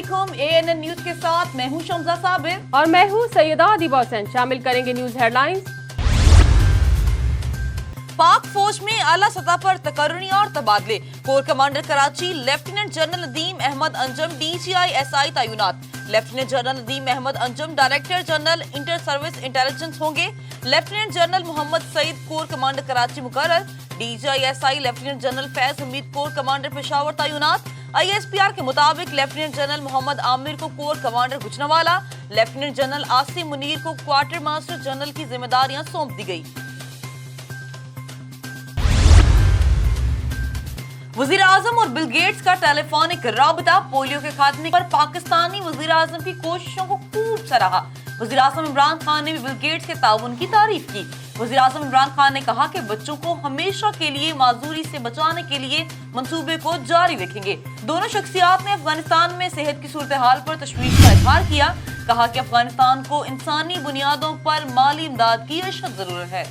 अलैकुम। ANN news के साथ मैं हूं शम्सा साबिर और मैं हूं सैयदा अदीबा हुसैन। शामिल करेंगे न्यूज हेडलाइंस। पाक फौज में आला सतह पर तकर्रुनी और तबादले। Corps commander Karachi lieutenant general Nadeem Ahmed Anjum DGI SI तैनात। Lieutenant general Nadeem Ahmed Anjum director general inter service intelligence होंगे। Lieutenant general Mohammad Saeed corps commander Karachi मुकर्रर। DGI SI lieutenant general Faiz Hameed corps commander Peshawar तैनात। ISPR के मुताबिक लेफ्टिनेंट जनरल मोहम्मद आमिर को corps commander Gujranwala, lieutenant general Asim Munir को क्वार्टर मास्टर जनरल की जिम्मेदारियां सौंप दी गई। वजीर आजम और बिल गेट्स का टेलीफोनिक राबता। पोलियो के खात्मे पर पाकिस्तानी वजीर आजम की कोशिशों को खूब सराहा। वजीर आजम इमरान खान ने भी बिल गेट्स के ताउन की तारीफ की। वजीर आजम इमरान खान ने कहा कि बच्चों को हमेशा के लिए माजूरी से बचाने के लिए मंसूबे को जारी रखेंगे। दोनों शख्सियात ने अफगानिस्तान में सेहत की सूरत हाल पर तशवीश का इजहार किया। कहा कि अफगानिस्तान को इंसानी बुनियादों पर माली इमदाद की अशद जरूरत है।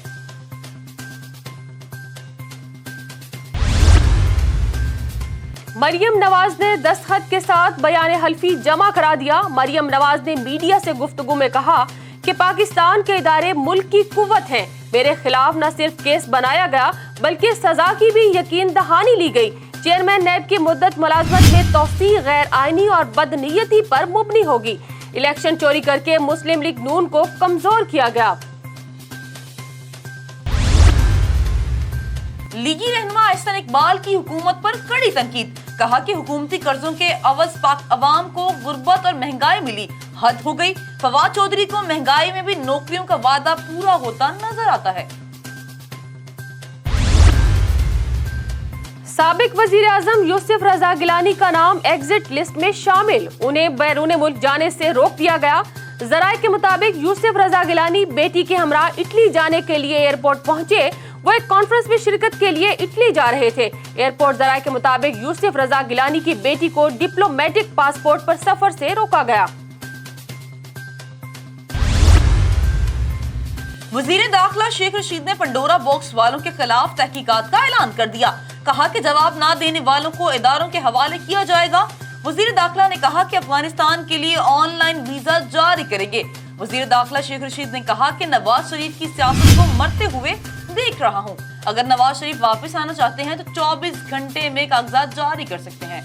मरियम नवाज ने दस्तखत के साथ बयान हल्फी जमा करा दिया। मरियम नवाज ने मीडिया से गुफ्तगू में कहा कि पाकिस्तान के इदारे मुल्क की कुव्वत हैं। मेरे खिलाफ न सिर्फ केस बनाया गया बल्कि सजा की भी यकीन दहानी ली गई। चेयरमैन नैब की मुद्दत मुलाजमत में तौसी गैर आईनी और बदनीयती पर मुबनी होगी। इलेक्शन चोरी करके मुस्लिम लीग नून को कमजोर किया गया। लीगी रहनुमा अहसन इकबाल की हुकूमत पर कड़ी तनकीद। कहा कि हुकूमती कर्जों के अवज पाक अवाम को गुर्बत और महंगाई मिली, हद हो गई। फवाद चौधरी को महंगाई में भी नौकरियों का वादा पूरा होता नजर आता है। साबिक वजीर आजम यूसुफ रजा गिलानी का नाम एग्जिट लिस्ट में शामिल। उन्हें बैरून मुल्क जाने से रोक दिया गया। जराये के मुताबिक यूसुफ रजा गिलानी बेटी के हमरा इटली जाने के लिए एयरपोर्ट पहुंचे। वो एक कॉन्फ्रेंस में शिरकत के लिए इटली जा रहे थे। एयरपोर्ट जराये के मुताबिक यूसुफ रजा गिलानी की बेटी को डिप्लोमेटिक पासपोर्ट पर सफर से रोका गया। वजीर दाखिला शेख रशीद ने पंडोरा बॉक्स वालों के खिलाफ तहकीकात का ऐलान कर दिया। कहा कि जवाब ना देने वालों को इदारों के हवाले किया जाएगा। वजीर दाखिला ने कहा कि अफगानिस्तान के लिए ऑनलाइन वीजा जारी करेंगे। वजीर दाखिला शेख रशीद ने कहा कि नवाज शरीफ की सियासत को मरते हुए देख रहा हूं। अगर नवाज शरीफ वापस आना चाहते हैं तो 24 घंटे में कागजात जारी कर सकते हैं।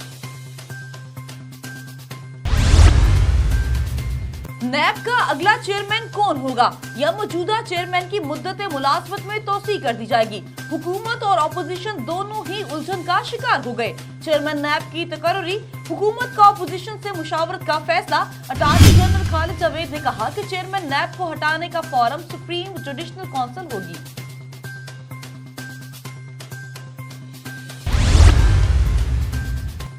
नैब का अगला चेयरमैन कौन होगा या मौजूदा चेयरमैन की मुद्दत मुलाजमत में तोसी कर दी जाएगी। हुकूमत और अपोजिशन दोनों ही उलझन का शिकार हो गए। चेयरमैन नैब की तकर्री, हुकूमत का अपोजिशन से मुशावरत का फैसला। अटॉर्नी जनरल खालिद जावेद ने कहा कि चेयरमैन नैब को हटाने का फोरम सुप्रीम जुडिशल काउंसिल होगी।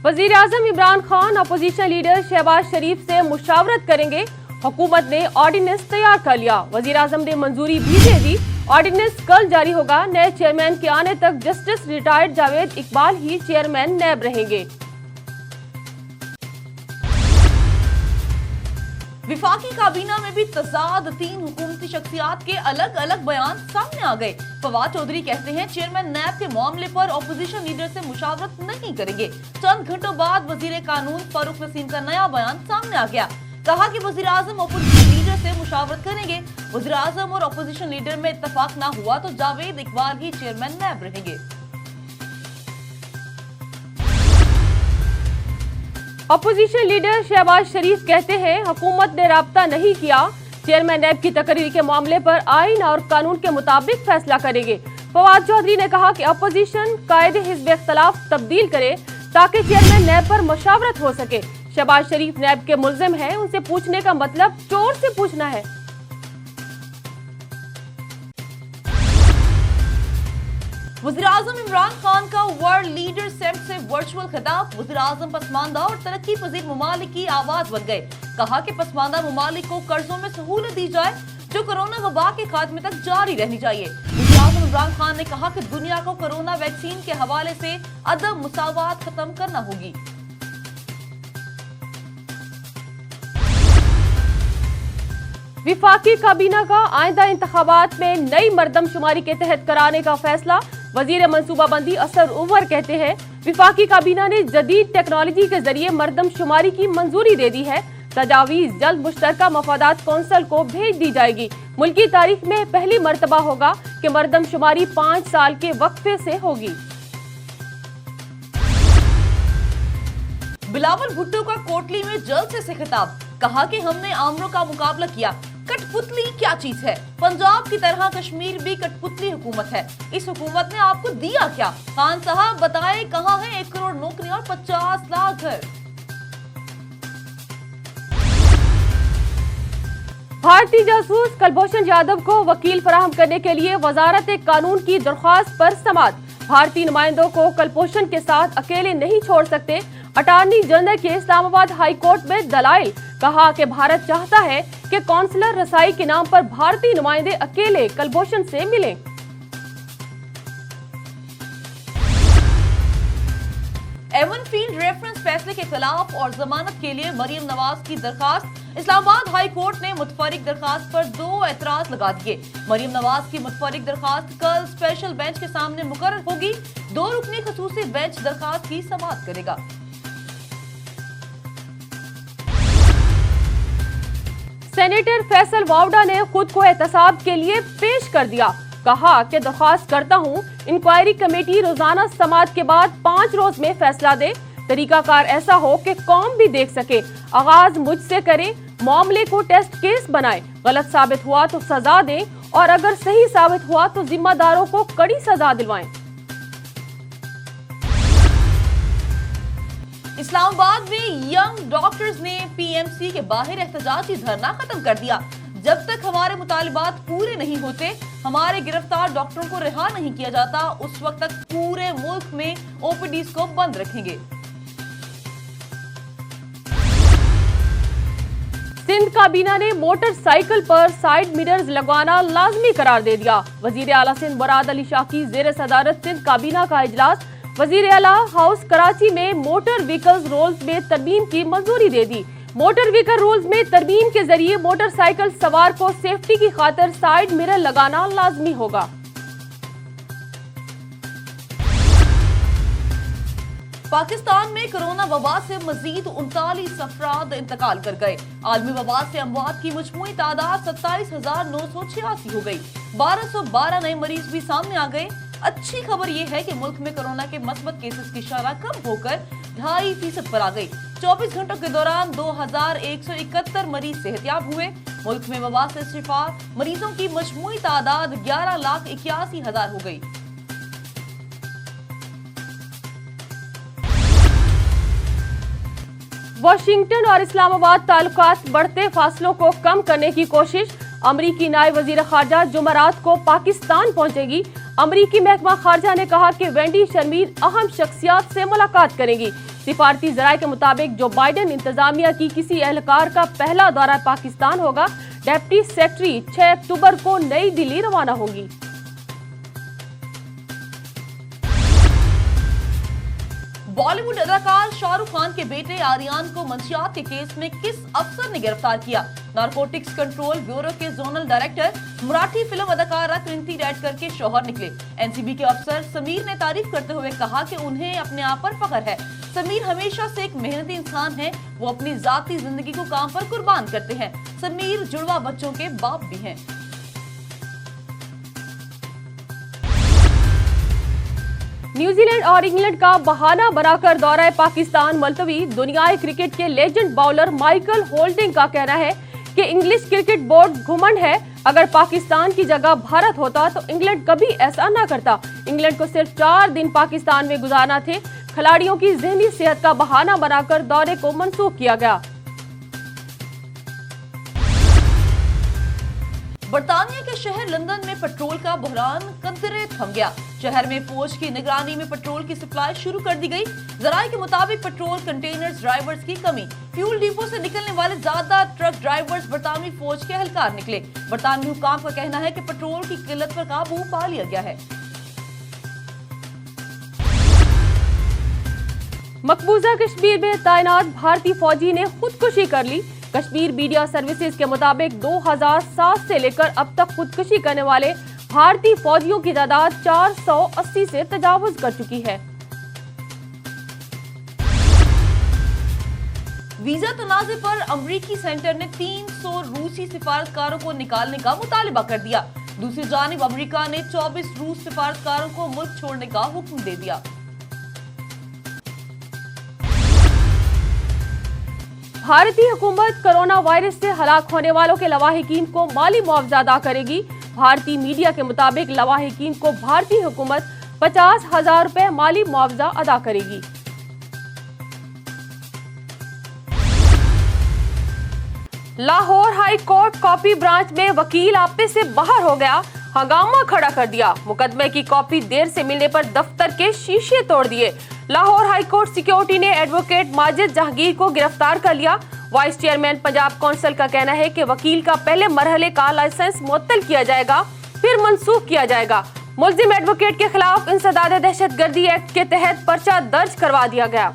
वजीर आजम इमरान खान अपोजिशन लीडर शहबाज शरीफ से मुशावरत करेंगे। हुकूमत ने ऑर्डिनेंस तैयार कर लिया। वजीर आजम ने मंजूरी भी दे दी। ऑर्डिनेंस कल जारी होगा। नए चेयरमैन के आने तक जस्टिस रिटायर्ड जावेद इकबाल ही चेयरमैन नैब रहेंगे। विफाकी काबीना में भी तजाद। 3 हुकूमती शख्सियात के अलग अलग बयान सामने आ गए। फवाद चौधरी कहते हैं चेयरमैन नैब के मामले पर अपोजिशन लीडर से मुशावरत नहीं करेंगे। चंद घंटों बाद वजीर कानून फारूक नसीम का नया बयान सामने आ गया। कहा कि वजीर आजम अपोजिशन लीडर से मुशावरत करेंगे। वजीर आजम और अपोजिशन लीडर में इत्तेफाक ना हुआ तो जावेद इकबाल ही चेयरमैन नैब रहेंगे। अपोजिशन लीडर शहबाज शरीफ कहते हैं हुकूमत ने राब्ता नहीं किया। चेयरमैन नैब की तकरीर के मामले पर आइन और कानून के मुताबिक फैसला करेंगे। फवाद चौधरी ने कहा कि अपोजिशन कायदे हिज़्ब इख्तिलाफ तब्दील करे ताकि चेयरमैन नैब पर मुशावरत हो सके। शहबाज शरीफ नैब के मुल्जिम हैं, उनसे पूछने का मतलब चोर से पूछना है। वज़ीर आज़म इमरान खान का वर्ल्ड लीडर समिट से वर्चुअल खिताब। वज़ीर आज़म पसमानदा और तरक्की पजीर ममालिक की आवाज बन गए। कहा कि पसमानदा ममालिक को कर्जों में सहूलत दी जाए जो कोरोना वबा के खात्मे तक जारी रहनी चाहिए। वज़ीर आज़म इमरान खान ने कहा कि दुनिया को कोरोना वैक्सीन के हवाले से अदम मुसावात खत्म करना होगी। विफाकी काबीना का आइंदा इंतखाबात में नई मर्दमशुमारी के तहत कराने का फैसला। वजीर मंसूबाबंदी असर उमर कहते हैं वफाकी काबीना ने जदीद टेक्नोलॉजी के जरिए मर्दमशुमारी की मंजूरी दे दी है। तजावीज जल्द मुश्तरका मफादात कौंसिल को भेज दी जाएगी। मुल्की तारीख में पहली मर्तबा होगा कि मर्दमशुमारी 5 साल के वक्फे से होगी। बिलावल भुट्टो का कोटली में जलसे से खिताब, कहा कि हमने आमरों का मुकाबला किया। कठपुतली क्या चीज है? पंजाब की तरह कश्मीर भी कठपुतली हुकूमत है। इस हुकूमत ने आपको दिया क्या? खान साहब बताए कहाँ है 1 करोड़ नौकरी और 50 लाख घर? भारतीय जासूस कुलभूषण यादव को वकील फराहम करने के लिए वजारत कानून की दरख्वास्त पर समाअत। भारतीय नुमाइंदों को कुलभूषण के साथ अकेले नहीं छोड़ सकते। अटॉर्नी जनरल के इस्लामाबाद हाई कोर्ट में दलाइल, कहा कि भारत चाहता है कि कौंसलर रसाई के नाम पर भारतीय नुमाइंदे अकेले कुलभूषण से मिलें। एवन फील्ड रेफरेंस फैसले के खिलाफ और जमानत के लिए मरियम नवाज की दरखास्त। इस्लामाबाद हाई कोर्ट ने मुतफरिक दरखास्त पर 2 एतराज लगा दिए। मरियम नवाज की मुतफरिक दरखास्त कल स्पेशल बेंच के सामने मुकर्रर होगी। 2 रुकनी खसूसी बेंच दरखास्त की समाअत करेगा। सेनेटर फैसल वावडा ने खुद को एहतसाब के लिए पेश कर दिया। कहा कि दरख्वास्त करता हूँ इंक्वायरी कमेटी रोजाना समाअत के बाद 5 रोज में फैसला दे। तरीकाकार ऐसा हो कि कौम भी देख सके। आगाज मुझसे करें, मामले को टेस्ट केस बनाए। गलत साबित हुआ तो सजा दें और अगर सही साबित हुआ तो जिम्मेदारों को कड़ी सजा दिलवाएं। इस्लामाबाद में यंग डॉक्टर्स ने पीएमसी के बाहर एहतजाजी धरना खत्म कर दिया। जब तक हमारे मुतालिबात पूरे नहीं होते, हमारे गिरफ्तार डॉक्टरों को रिहा नहीं किया जाता, उस वक्त तक पूरे मुल्क में ओपीडीज को बंद रखेंगे। सिंध काबीना ने मोटरसाइकिल पर साइड मिरर्स लगवाना लाजमी करार दे दिया। वजीर आला सिंध मुराद अली शाह की जेर सदारत सिंध काबीना का इजलास। वजीर आला हाउस कराची में मोटर व्हीकल्स रूल्स में तरमीम की मंजूरी दे दी। मोटर व्हीकल रूल्स में तरमीम के जरिए मोटरसाइकिल सवार को सेफ्टी की खातिर साइड मिरर लगाना लाजमी होगा। पाकिस्तान में कोरोना वबा से मजीद 39 अफराद इंतकाल कर गए। आलमी वबा से अमवात की मजमूई तादाद 27,986 हो गई। 1212 नए मरीज भी सामने आ गए। अच्छी खबर यह है कि मुल्क में कोरोना के मस्बत केसेस की शरह कम होकर 2.5% पर आ गई। 24 घंटों के दौरान 2171 मरीज सेहतयाब हुए। मुल्क में वबा से शिफा मरीजों की मजमूई तादाद 11,81,000 हो गई। वाशिंगटन और इस्लामाबाद ताल्लुकात बढ़ते फासलों को कम करने की कोशिश। अमरीकी नायब वजीर खारजा जुमेरात को पाकिस्तान पहुंचेगी। अमरीकी महकमा खारजा ने कहा कि वेंडी शर्मीन अहम शख्सियात से मुलाकात करेंगी। सिफारती जराये के मुताबिक जो बाइडेन इंतजामिया की किसी एहलकार का पहला दौरा पाकिस्तान होगा। डिप्टी सेक्रेटरी 6 अक्टूबर को नई दिल्ली रवाना होगी। बॉलीवुड अदाकार शाहरुख खान के बेटे आर्यन को मंशियात के केस में किस अफसर ने गिरफ्तार किया? नारकोटिक्स कंट्रोल ब्यूरो के जोनल डायरेक्टर मराठी फिल्म अदाकारा कृति रेडकर के शौहर निकले। एनसीबी के अफसर समीर ने तारीफ करते हुए कहा कि उन्हें अपने आप पर फख्र है। समीर हमेशा से एक मेहनती इंसान है। वो अपनी जाती जिंदगी को काम पर कुर्बान करते हैं। समीर जुड़वा बच्चों के बाप भी हैं। न्यूजीलैंड और इंग्लैंड का बहाना बनाकर दौरा पाकिस्तान मुलतवी। दुनियाई क्रिकेट के लेजेंड बाउलर माइकल होल्डिंग का कहना है कि इंग्लिश क्रिकेट बोर्ड घुमंड है। अगर पाकिस्तान की जगह भारत होता तो इंग्लैंड कभी ऐसा ना करता। इंग्लैंड को सिर्फ 4 दिन पाकिस्तान में गुजारना थे। खिलाड़ियों की ज़हनी सेहत का बहाना बनाकर दौरे को मंसूख किया गया। बरतानिया के शहर लंदन में पेट्रोल का बहरान कतरे थम गया। शहर में फौज की निगरानी में पेट्रोल की सप्लाई शुरू कर दी गई। जराये के मुताबिक पेट्रोल कंटेनर्स ड्राइवर्स की कमी। फ्यूल डिपो से निकलने वाले ज्यादा ट्रक ड्राइवर्स बरतानवी फौज के एहलकार निकले। बरतानवी हुकाम का कहना है कि पेट्रोल की किल्लत पर काबू पा लिया गया है। मकबूजा कश्मीर में तैनात भारतीय फौजी ने खुदकुशी कर ली। कश्मीर मीडिया सर्विसेज के मुताबिक 2007 से लेकर अब तक खुदकुशी करने वाले भारतीय फौजियों की तादाद 480 से तजावुज कर चुकी है। वीजा तनाज़े पर अमरीकी सेंटर ने 300 रूसी सिफारतकारों को निकालने का मुतालिबा कर दिया। दूसरी जानिब अमेरिका ने 24 रूस सिफारतकारों को मुल्क छोड़ने का हुक्म दे दिया। भारतीय हुकूमत कोरोना वायरस से हलाक होने वालों के लवाहिकीन को माली मुआवजा अदा करेगी। भारतीय मीडिया के मुताबिक लवाहिकीन को भारतीय हुकूमत 50,000 रुपए माली मुआवजा अदा करेगी। Lahore high court copy branch में वकील आपे से बाहर हो गया, हंगामा खड़ा कर दिया। मुकदमे की कॉपी देर से मिलने पर दफ्तर के शीशे तोड़ दिए। लाहौर हाई कोर्ट सिक्योरिटी ने एडवोकेट माजिद जहांगीर को गिरफ्तार कर लिया। वाइस चेयरमैन पंजाब काउंसिल का कहना है कि वकील का पहले मरहले का लाइसेंस मुअत्तल किया जाएगा, फिर मनसूख किया जाएगा। मुल्जिम एडवोकेट के खिलाफ इंसदाद दहशतगर्दी एक्ट के तहत पर्चा दर्ज करवा दिया गया।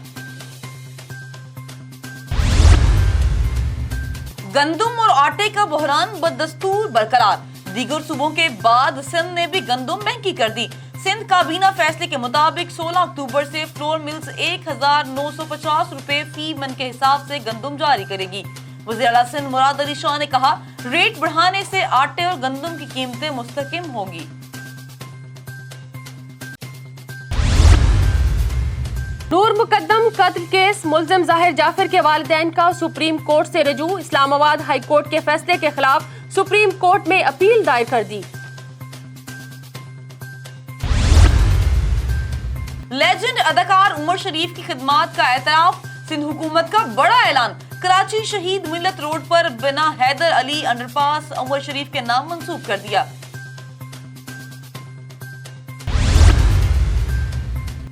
गंदुम और आटे का बहरान बदस्तूर बरकरार। दीगर सूबों के बाद सिंध ने भी गंदुम महंगी कर दी। सिंध काबीना फैसले के मुताबिक 16 अक्टूबर से फ्लोर मिल्स 1950 रुपए फी मन के हिसाब से गंदुम जारी करेगी। वज़ीर आला सिंध मुराद अली शाह ने कहा, रेट बढ़ाने से आटे और गंदुम की कीमतें मुस्तकिम होंगी। नूर मुकद्दम कत्ल केस मुल्जिम जाहिर जाफर के वालिदैन का सुप्रीम कोर्ट से रजू। इस्लामाबाद हाई कोर्ट के फैसले के खिलाफ सुप्रीम कोर्ट में अपील दायर कर दी। लेजेंड अदाकार उमर शरीफ की खिदमात का एतराफ। सिंध हुकूमत का बड़ा ऐलान। कराची शहीद मिल्लत रोड पर बिना हैदर अली अंडरपास उमर शरीफ के नाम मंसूब कर दिया।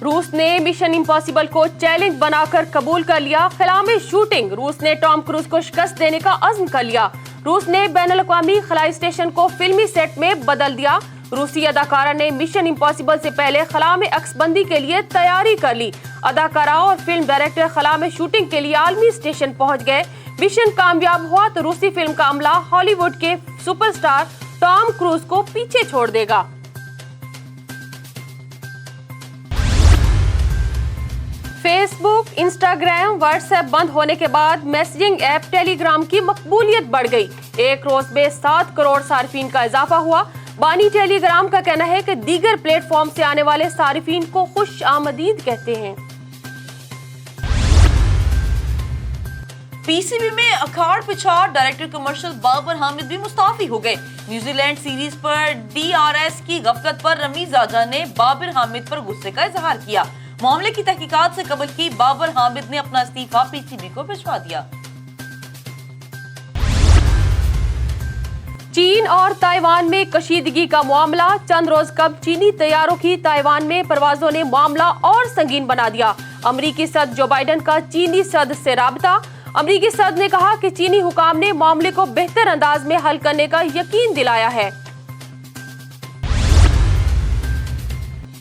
रूस ने मिशन इम्पॉसिबल को चैलेंज बनाकर कबूल कर लिया। खला में शूटिंग। रूस ने टॉम क्रूज को शिकस्त देने का अज़्म कर लिया। रूस ने बैनुल-अक़वामी खलाई स्टेशन को फिल्मी सेट में बदल दिया। रूसी अदाकारा ने मिशन इम्पॉसिबल से पहले खला में अक्सबंदी के लिए तैयारी कर ली। अदाकारा और फिल्म डायरेक्टर खला में शूटिंग के लिए आलमी स्टेशन पहुंच गए। मिशन कामयाब हुआ तो रूसी फिल्म का अमला हॉलीवुड के सुपरस्टार टॉम क्रूज को पीछे छोड़ देगा। फेसबुक, इंस्टाग्राम, व्हाट्सएप बंद होने के बाद मैसेजिंग ऐप टेलीग्राम की मकबूलियत बढ़ गई। एक रोज में 7 करोड़ सार्फिन का इजाफा हुआ। बानी टेलीग्राम का कहना है कि दीगर प्लेटफॉर्म से आने वाले सार्फिन को खुश आमदीद कहते हैं। पीसीबी में अखाड़ पिछाड़। डायरेक्टर कमर्शियल बाबर हामिद भी मुस्ताफी हो गए। न्यूजीलैंड सीरीज पर डीआरएस की गफलत पर रमीज आजा ने बाबर हामिद पर गुस्से का इजहार किया। मामले की तहकीकात से कबल की बाबर हामिद ने अपना इस्तीफा पीसीबी को भिजवा दिया। चीन और ताइवान में कशीदगी का मामला। चंद रोज कब चीनी तैयारों की ताइवान में परवाजों ने मामला और संगीन बना दिया। अमरीकी सदर जो बाइडेन का चीनी सदर से राबता। अमरीकी सदर ने कहा कि चीनी हुकाम ने मामले को बेहतर अंदाज में हल करने का यकीन दिलाया है।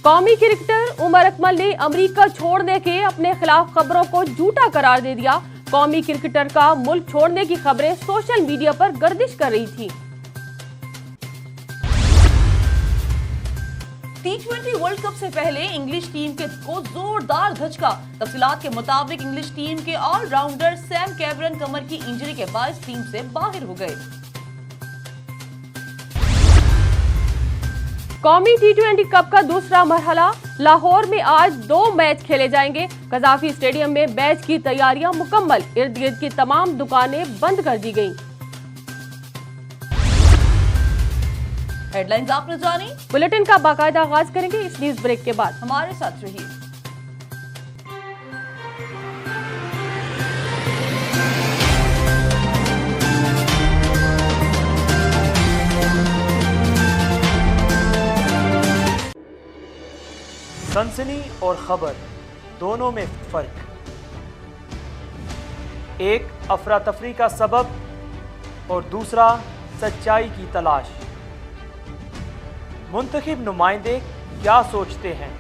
कौमी क्रिकेटर उमर अकमल ने अमेरिका छोड़ने के अपने खिलाफ खबरों को झूठा करार दे दिया। कौमी क्रिकेटर का मुल्क छोड़ने की खबरें सोशल मीडिया पर गर्दिश कर रही थी। T20 वर्ल्ड कप से पहले इंग्लिश टीम को जोरदार धचका। तफसीलात के मुताबिक इंग्लिश टीम के ऑलराउंडर सैम कैमरन कमर की इंजरी के बायस टीम से बाहर हो गए। कौमी T20 कप का दूसरा मरहला। लाहौर में आज 2 मैच खेले जाएंगे। कजाफी स्टेडियम में मैच की तैयारियां मुकम्मल। इर्द गिर्द की तमाम दुकानें बंद कर दी गईं। हेडलाइंस आपने जानी। बुलेटिन का बाकायदा आगाज करेंगे इस न्यूज ब्रेक के बाद। हमारे साथ रहिए। सनसनी और खबर दोनों में फर्क। एक अफरा तफरी का सबब और दूसरा सच्चाई की तलाश। मुंतखब नुमाइंदे क्या सोचते हैं?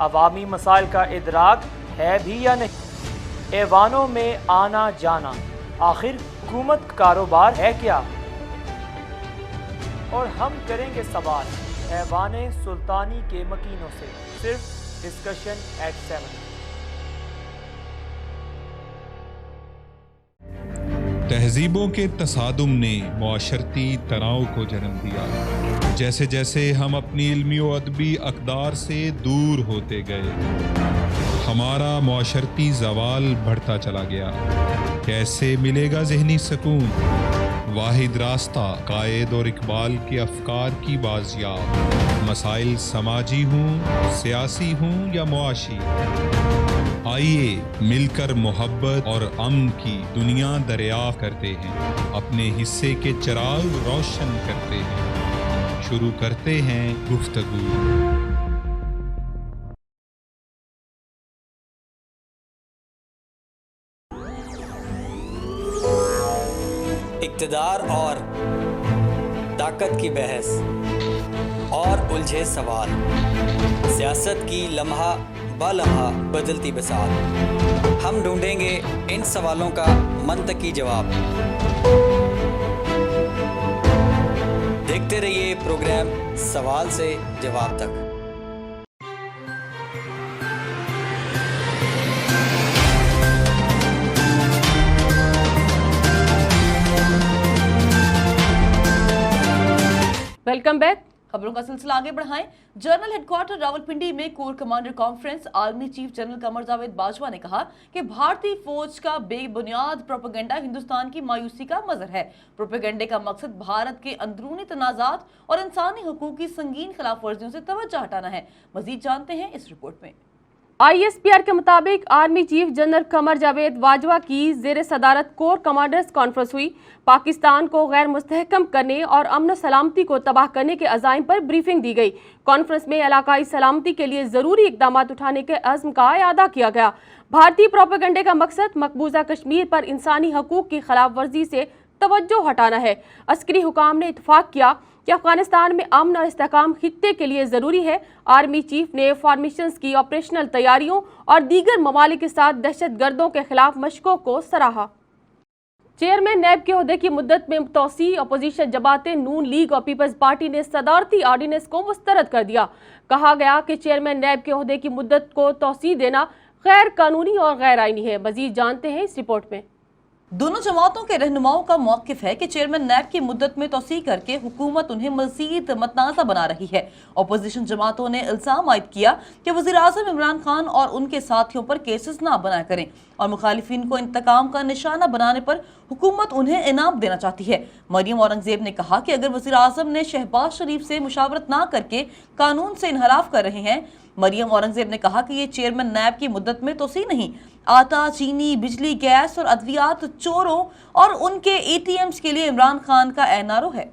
अवामी मसाइल का इदराक है भी या नहीं? ऐवानों में आना जाना आखिर हुकूमत कारोबार है क्या? और हम करेंगे सवाल ऐवाने सुल्तानी के मकीनों से, सिर्फ डिस्कशन एट 7। तहजीबों के तसादुम ने मुआशरती तनाव को जन्म दिया। जैसे जैसे हम अपनी इल्मी व अदबी अक़दार से दूर होते गए, हमारा मुआशरती ज़वाल बढ़ता चला गया। कैसे मिलेगा ज़हनी सुकून? वाहिद रास्ता कायद और इकबाल के अफ़कार की बाज़ियाब, मसाइल समाजी हों, सियासी हों या मुआशी। आइए मिलकर मोहब्बत और अमन की दुनिया दरियाफ़्त करते हैं, अपने हिस्से के चिराग रोशन करते हैं। शुरू करते हैं गुफ्तगू। इक़्तिदार और ताकत की बहस और उलझे सवाल, सियासत की लम्हा बलम्हा बदलती बसात। हम ढूंढेंगे इन सवालों का मंतकी जवाब। देखते रहिए प्रोग्राम सवाल से जवाब तक। Welcome back. खबरों का सिलसिला आगे बढ़ाएं। जनरल हेडक्वार्टर रावलपिंडी में corps commander conference army chief general Qamar Javed Bajwa ने कहा कि भारतीय फौज का बेबुनियाद प्रोपेगेंडा हिंदुस्तान की मायूसी का मजहर है। प्रोपेगेंडे का मकसद भारत के अंदरूनी तनाजात और इंसानी हकूक की संगीन खिलाफ वर्जियों से तवज्जो हटाना है। मजीद जानते हैं इस रिपोर्ट में। ISPR के मुताबिक army chief general Qamar Javed Bajwa की ज़ेर सदारत कोर कमांडर्स कॉन्फ्रेंस हुई। पाकिस्तान को गैर मुस्तहकम करने और अमन सलामती को तबाह करने के अज़ाइम पर ब्रीफिंग दी गई। कॉन्फ्रेंस में इलाकाई सलामती के लिए ज़रूरी इक़दाम उठाने के अज़्म का इआदा किया गया। भारतीय प्रोपेगेंडे का मकसद मकबूजा कश्मीर पर इंसानी हकूक की खिलाफ वर्जी से तवज्जो हटाना है। अस्करी हुकाम ने इत्तफाक किया कि अफगानिस्तान में अमन और इस्तेहकाम खित्ते के लिए ज़रूरी है। आर्मी चीफ ने फॉर्मेशंस की ऑपरेशनल तैयारियों और दीगर ममालिक के साथ दहशत गर्दों के खिलाफ मशकों को सराहा। चेयरमैन नैब के ओहदे की मुद्दत में तौसी अपोजिशन जमातें नून लीग और पीपल्स पार्टी ने सदारती ऑर्डिनेंस को मुस्तरद कर दिया। कहा गया कि चेयरमैन नैब के ओहदे की मुद्दत को तौसी देना गैर कानूनी और गैर आईनी है। मजीद जानते हैं इस रिपोर्ट में। दोनों जमातों के रहनुमाओं का मौक़िफ़ है कि चेयरमैन नैब की मुद्दत में तोसी करके हुकूमत उन्हें मज़ीद मतनाज़ा बना रही है। अपोजिशन जमातों ने इल्ज़ाम आयद किया कि वज़ीर-ए-आज़म इमरान खान और उनके साथियों पर केसेस ना बनाया करें और मुखालिफिन को इंतकाम का निशाना बनाने पर हुकूमत उन्हें इनाम देना चाहती है। मरियम औरंगज़ेब ने कहा कि अगर वज़ीर-ए-आज़म ने शहबाज शरीफ से मुशावरत ना करके कानून से इनहराफ कर रहे हैं। मरियम औरंगज़ेब ने कहा कि ये चेयरमैन नैब की मुद्दत में तोसी नहीं, आटा, चीनी, बिजली, गैस और अद्वियात चोरों और उनके ATMs के लिए इमरान खान का एनआरओ है।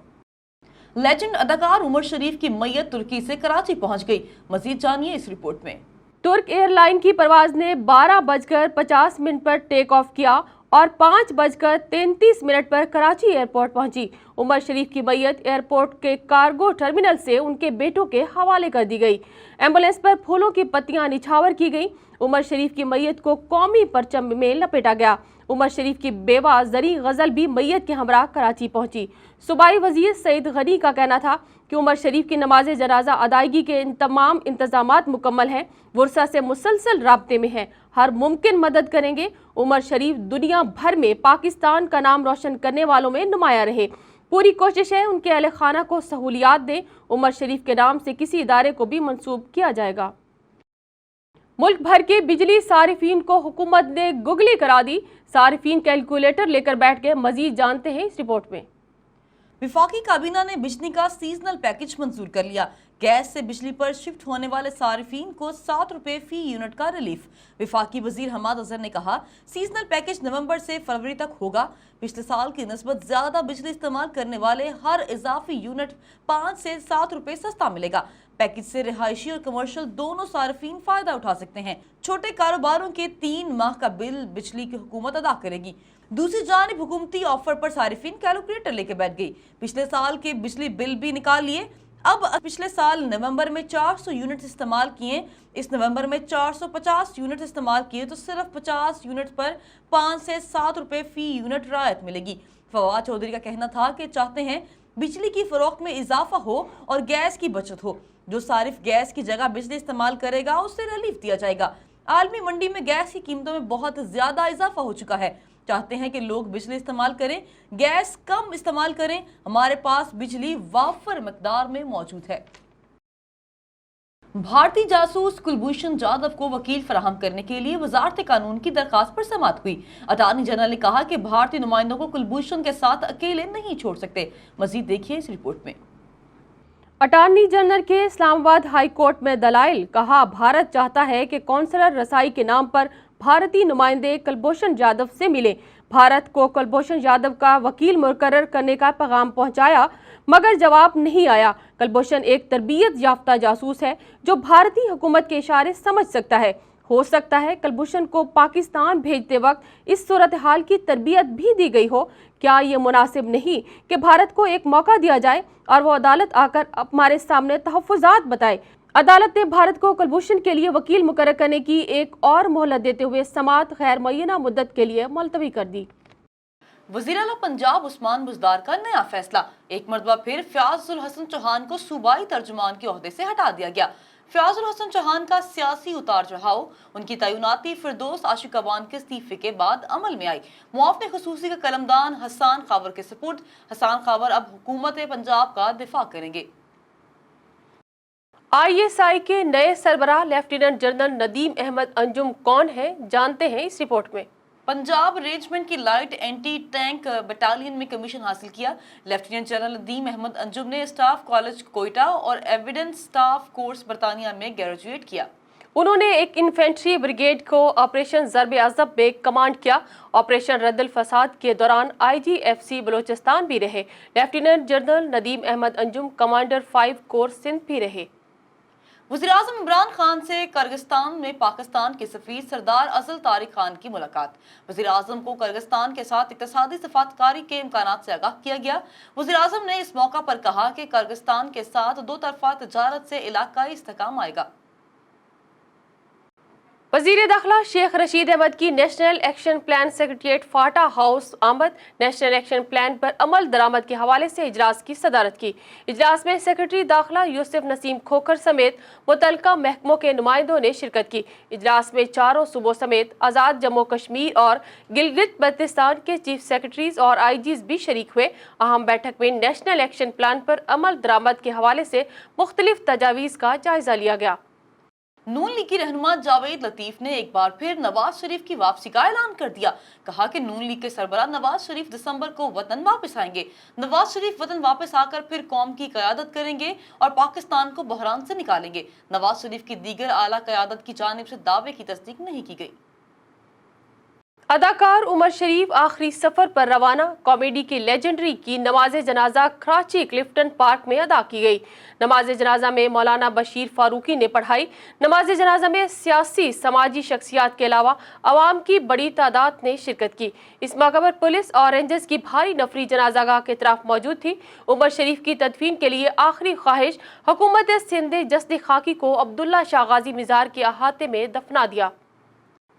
लेजेंड अदाकार उमर शरीफ की मैयत तुर्की से कराची पहुंच गई। मजीद जानिए इस रिपोर्ट में। तुर्क एयरलाइन की परवाज ने 12:50 पर टेक ऑफ किया और 5:33 पर कराची एयरपोर्ट पहुंची। उमर शरीफ की मैयत एयरपोर्ट के कार्गो टर्मिनल से उनके बेटों के हवाले कर दी गई। एम्बुलेंस पर फूलों की पत्तियां निछावर की गई। उमर शरीफ की मैयत को कौमी परचम में लपेटा गया। उमर शरीफ की बेवा जरी गजल भी मैयत के हमरा कराची पहुंची। सूबाई वजीर सईद गनी का कहना था कि उमर शरीफ की नमाज जनाजा अदायगी के तमाम इंतजामात मुकम्मल हैं। वर्सा से मुसलसल राब्ते में हैं, हर मुमकिन मदद करेंगे। उमर शरीफ दुनिया भर में पाकिस्तान का नाम रोशन करने वालों में नुमाया रहे। पूरी कोशिश है उनके अहले खाना को सहूलियात दें। उमर शरीफ के नाम से किसी इदारे को भी मंसूब किया जाएगा। मुल्क भर के बिजली सारिफीन को हुकूमत ने गुगली करा दी। सारिफीन कैलकुलेटर लेकर बैठ गए। मजीद जानते हैं इस रिपोर्ट में। विफाकी काबीना ने बिजली का सीजनल पैकेज मंजूर कर लिया। गैस से बिजली पर शिफ्ट होने वाले सारिफीन को 7 रुपए फी यूनिट का रिलीफ। विफाकी वजीर हमाद अजहर ने कहा, सीजनल पैकेज नवंबर से फरवरी तक होगा। पिछले साल की निस्बत ज्यादा बिजली इस्तेमाल करने वाले हर इजाफी यूनिट 5 से 7 रुपए सस्ता मिलेगा। पैकेज से रिहायशी और कमर्शियल दोनों सार्फिन फायदा उठा सकते हैं। छोटे कारोबारों के 3 माह का बिल बिजली की हुकूमत अदा करेगी। दूसरी जानिब हुकूमती ऑफर पर सारिफिन कैलकुलेटर लेके बैठ गई। पिछले साल के बिजली बिल भी निकाल लिए। अब पिछले साल नवंबर में 400 यूनिट इस्तेमाल किए, इस नवंबर में 450 यूनिट इस्तेमाल किए तो सिर्फ 50 यूनिट पर 5 से 7 रुपए फी यूनिट राहत मिलेगी। फवाद चौधरी का कहना था कि चाहते हैं बिजली की फरोख्त में इजाफा हो और गैस की बचत हो। जो सारिफ गैस की जगह बिजली इस्तेमाल करेगा उससे रिलीफ दिया जाएगा। आलमी मंडी में गैस की कीमतों में बहुत ज्यादा इजाफा हो चुका है। चाहते हैं कि लोग बिजली इस्तेमाल करें, गैस कम इस्तेमाल करें। हमारे पास बिजली वाफर मिकदार में मौजूद है। भारतीय जासूस कुलभूषण जाधव को वकील फराहम करने के लिए वजारत कानून की दरखास्त पर समाअत हुई। अटॉर्नी जनरल ने कहा कि भारतीय नुमाइंदों को कुलभूषण के साथ अकेले नहीं छोड़ सकते। मजीद देखिए इस रिपोर्ट में। अटॉर्नी जनरल के इस्लामाबाद हाई कोर्ट में दलाइल। कहा, भारत चाहता है कि कौंसलर रसाई के नाम पर भारतीय नुमाइंदे कुलभूषण जाधव से मिले। भारत को कुलभूषण जाधव का वकील मुकर्रर करने का पैगाम पहुंचाया, मगर जवाब नहीं आया। कुलभूषण एक तरबियत याफ्ता जासूस है जो भारतीय हुकूमत के इशारे समझ सकता है। हो सकता है कुलभूषण को पाकिस्तान भेजते वक्त इस सूरत हाल की तरबियत भी दी गई हो। क्या ये मुनासिब नहीं कि भारत को एक मौका दिया जाए और वो अदालत आकर हमारे सामने तहफ़्फ़ुज़ात बताए। अदालत ने भारत को कुलभूषण के लिए वकील मुकर्रर करने की एक और मोहलत देते हुए समाअत गैर मुअय्यना मुद्दत के लिए मुलतवी कर दी। वज़ीर आला पंजाब उस्मान बुज़दार का नया फैसला। एक मरतबा फिर फ़याज़ुल हसन चौहान को सूबाई तर्जुमान के ओहदे से हटा दिया गया। फ़याज़ुल हसन चौहान का सियासी उतार चढ़ाव, उनकी तैनाती फिरदौस आशिकाबान के इस्तीफे के बाद अमल में आई। मुआफ़िन ख़ुसूसी का कलमदान हसान खावर के सुपुर्द। हसान खावर अब हुकूमत पंजाब का दिफा करेंगे। ISI के नए सरबराह लेफ्टिनेंट जनरल नदीम अहमद अंजुम कौन है, जानते हैं इस रिपोर्ट में। पंजाब रेजिमेंट की लाइट एंटी टैंक बटालियन में कमीशन हासिल किया। लेफ्टिनेंट जनरल नदीम अहमद अंजुम ने स्टाफ कॉलेज कोयटा और एविडेंस स्टाफ कोर्स बरतानिया में ग्रेजुएट किया। उन्होंने एक इन्फेंट्री ब्रिगेड को ऑपरेशन ज़र्ब-ए-अज़ब में कमांड किया। ऑपरेशन रद्दुल फसाद के दौरान IGFC बलोचिस्तान भी रहे। Lieutenant general Nadeem Ahmed Anjum commander 5 corps Sindh भी रहे। वज़ीर-ए-आज़म इमरान खान से किर्गिस्तान में पाकिस्तान के सफ़ीर सरदार अज़ल तारिक खान की मुलाकात। वज़ीर-ए-आज़म को किर्गिस्तान के साथ इक़्तिसादी सफ़ारतकारी के इम्कानात से आगाह किया गया। वज़ीर-ए-आज़म ने इस मौका पर कहा कि किर्गिस्तान के साथ दो तरफ़ा तजारत से इलाकाई इस्तेहकाम आएगा। वज़ीर दाखिला शेख रशीद अहमद की नेशनल एक्शन प्लान सेक्रेटेरिएट फाटा हाउस आमद। नेशनल एक्शन प्लान पर अमल दरामद के हवाले से इजलास की सदारत की। इजलास में सेक्रेटरी दाखिला यूसुफ नसीम खोखर समेत मुतल्लिका महकमों के नुमाइंदों ने शिरकत की। इजलास में चारों सूबों समेत आज़ाद जम्मू कश्मीर और गिलगित बल्तिस्तान के चीफ सेक्रेटरीज और IGs भी शरीक हुए। अहम बैठक में नेशनल एक्शन प्लान पर अमल दरामद के हवाले से मुख्तलिफ तजावीज़ का जायजा लिया गया। नून लीग की रहनुमा जावेद लतीफ ने एक बार फिर नवाज शरीफ की वापसी का ऐलान कर दिया। कहा कि नून लीग के सरबराह नवाज शरीफ दिसंबर को वतन वापस आएंगे। नवाज शरीफ वतन वापस आकर फिर कौम की क़यादत करेंगे और पाकिस्तान को बहरान से निकालेंगे। नवाज शरीफ की दीगर आला क़यादत की जानिब से दावे की तस्दीक नहीं की गई। अदाकार उमर शरीफ आखिरी सफर पर रवाना। कॉमेडी की लेजेंडरी की नमाज जनाजा कराची क्लिफ्टन पार्क में अदा की गई। नमाज जनाजा में मौलाना बशीर फारूकी ने पढ़ाई। नमाज जनाजा में सियासी समाजी शख्सियात के अलावा अवाम की बड़ी तादाद ने शिरकत की। इस मौके पर पुलिस और रेंजर्स की भारी नफरी जनाजागाह के तरफ मौजूद थी। उमर शरीफ की तदफीन के लिए आखिरी ख्वाहिश हुकूमत सिंध ने जस्द खाकी को अब्दुल्ला शाह गाजी मिजार के अहाते में दफना दिया।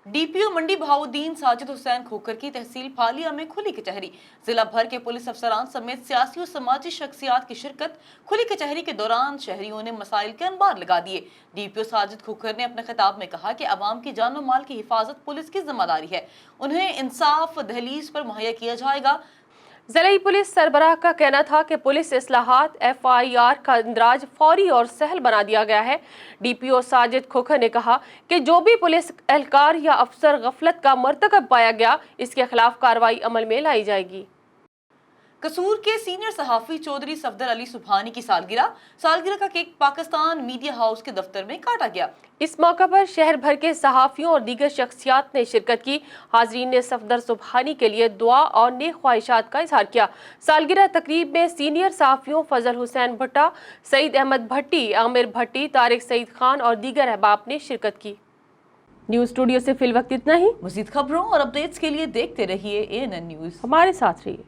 DPO मंडी बहाउद्दीन साजिद हुसैन खोखर की तहसील फालिया में खुली कचहरी। जिला भर के पुलिस अफसरान समेत सियासी और समाजी शख्सियात की शिरकत। खुली कचहरी के दौरान शहरियों ने मसाइल के अनबार लगा दिए। DPO साजिद खोखर ने अपने खिताब में कहा कि अवाम की जान और माल की हिफाजत पुलिस की जिम्मेदारी है। उन्हें इंसाफ दहलीज पर मुहैया किया जाएगा। ज़िला पुलिस सरबराह का कहना था कि पुलिस इस्लाहात FIR का इंदराज फौरी और सहल बना दिया गया है। DPO साजिद खोखर ने कहा कि जो भी पुलिस एहलकार या अफसर गफलत का मर्तकब पाया गया, इसके खिलाफ कार्रवाई अमल में लाई जाएगी। कसूर के सीनियर सहाफ़ी चौधरी सफदर अली सुबहानी की सालगिरह का केक पाकिस्तान मीडिया हाउस के दफ्तर में काटा गया। इस मौके पर शहर भर के सहाफ़ियों और दीगर शख्सियात ने शिरकत की। हाज़रीन ने सफदर सुबहानी के लिए दुआ और नेक ख्वाहिशात का इजहार किया। सालगिरह तकरीब में सीनियर सहाफ़ियों फजल हुसैन भट्टा, सईद अहमद भट्टी, आमिर भट्टी, तारिक सईद खान और दीगर अहबाब ने शिरकत की। न्यूज़ स्टूडियो से फिल वक्त इतना ही। मज़ीद खबरों और अपडेट्स के लिए देखते रहिए ANN न्यूज़। हमारे साथ रहिए।